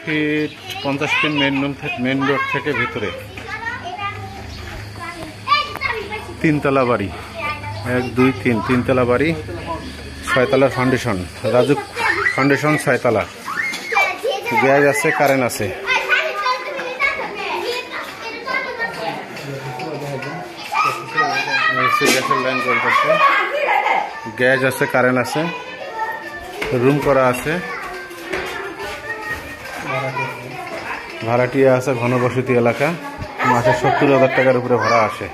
Fit 50 fit main road থেকে ভিতরে তিনতলা বাড়ি, 1 2 3 তিনতলা বাড়ি, 6 তলার ফাউন্ডেশন, রাজুক ফাউন্ডেশন 6 তলা। গ্যাস আছে, কারেন্ট আছে। গ্যাসের লাইন চলতেছে, গ্যাস আছে, কারেন্ট আছে, রুম করা আছে, ভাড়াটিয়া আছে, ঘনবসতি এলাকা। মাসে 70,000 টাকার উপরে ভাড়া আসে,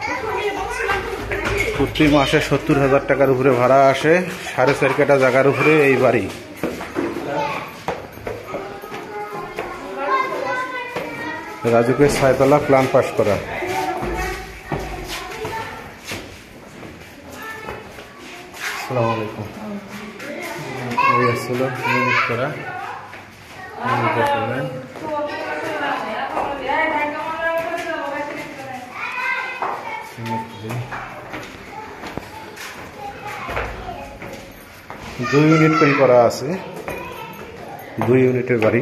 প্রতি মাসে 70,000 টাকার উপরে ভাড়া আসে। 4.5 কাঠা জায়গার উপরে এই বাড়ি। রাজুকের 6 তলা, প্ল্যান পাস করা। আসসালামু আলাইকুম। এই আসছিল মিনিট করা, দুই ইউনিট করে করা আছে, 2 ইউনিটের বাড়ি।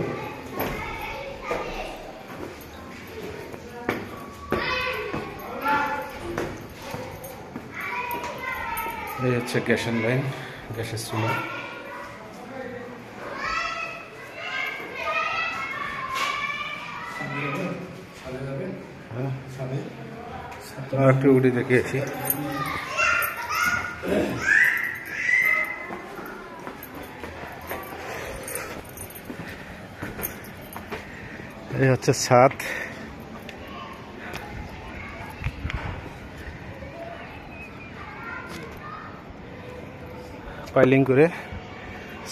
এই হচ্ছে গ্যাসের লাইন, গ্যাসের চুলা। একটু উঠে দেখিয়েছি। এই হচ্ছে ছাদ। পাইলিং করে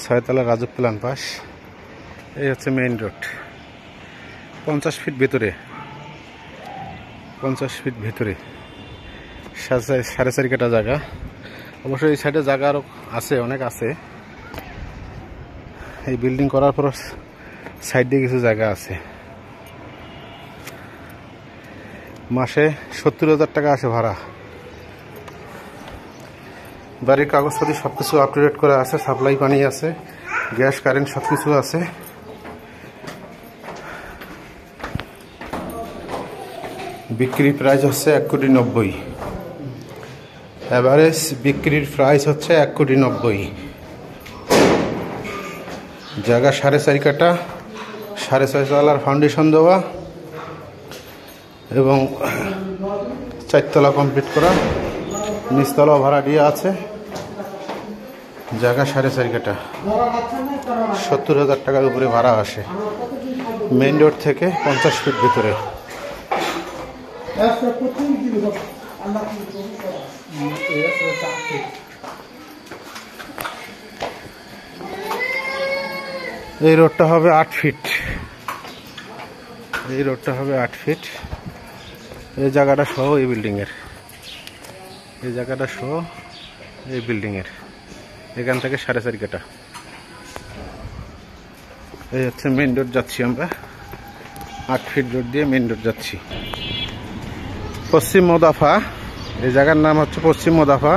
6 তলা, রাজুক প্ল্যান পাস। এই হচ্ছে মেইন রোড, 50 ফিট ভেতরে, 50 ফিট ভেতরে, 4.5 কাঠা জায়গা। অবশ্যই এই সাইডে জায়গা আরও আছে, অনেক আছে। এই বিল্ডিং করার পর সাইড দিয়ে কিছু জায়গা আছে। মাসে 70,000 টাকা আসে ভাড়া। বাড়ির কাগজপাতি সবকিছু আপ টু ডেট করা আছে, সাপ্লাই পানি আছে, গ্যাস, কারেন্ট সবকিছু আছে। বিক্রি প্রাইস হচ্ছে 1,90,00,000। এভারেজ বিক্রির প্রাইস হচ্ছে 1,90,00,000। জায়গা 4.5 কাঠা, 6.5 তলার ফাউন্ডেশন দেওয়া এবং 4 তলা কমপ্লিট করা। নিচতলা ভাড়া দিয়ে আছে। জায়গা 4.5 কাঠা, 70,000 টাকার উপরে ভাড়া আসে। মেইন রোড থেকে 50 ফিট ভিতরে। এই রোডটা হবে 8 ফিট। এই রোডটা হবে 8 ফিট। এই জায়গাটা সহ এই বিল্ডিংয়ের, এই জায়গাটা সহ এই বিল্ডিংয়ের। এখান থেকে 4.5 কাঠা। এই হচ্ছে মেইন রোড, যাচ্ছি আমরা 8 ফিট রোড দিয়ে মেইন রোড যাচ্ছি। পশ্চিম মোদাফা, এই জায়গার নাম হচ্ছে পশ্চিম মোদাফা,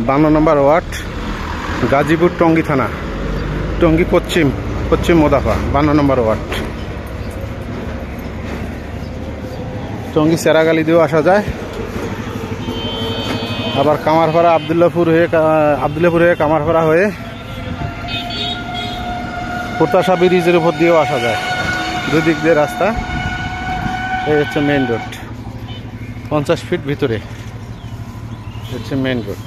52 নম্বর ওয়ার্ড, গাজীপুর টঙ্গী থানা, টঙ্গী পশ্চিম মোদাফা, 52 নম্বর ওয়ার্ড। টঙ্গী সেরাগালি দিয়েও আসা যায়, আবার কামারপাড়া, আবদুল্লাপুর হয়ে কামারপাড়া হয়ে প্রত্যাশা ব্রিজের উপর দিয়েও আসা যায়। দুদিক দিয়ে রাস্তা। এই হচ্ছে মেইন রোড, 50 ফিট ভিতরে হচ্ছে মেইন রোড।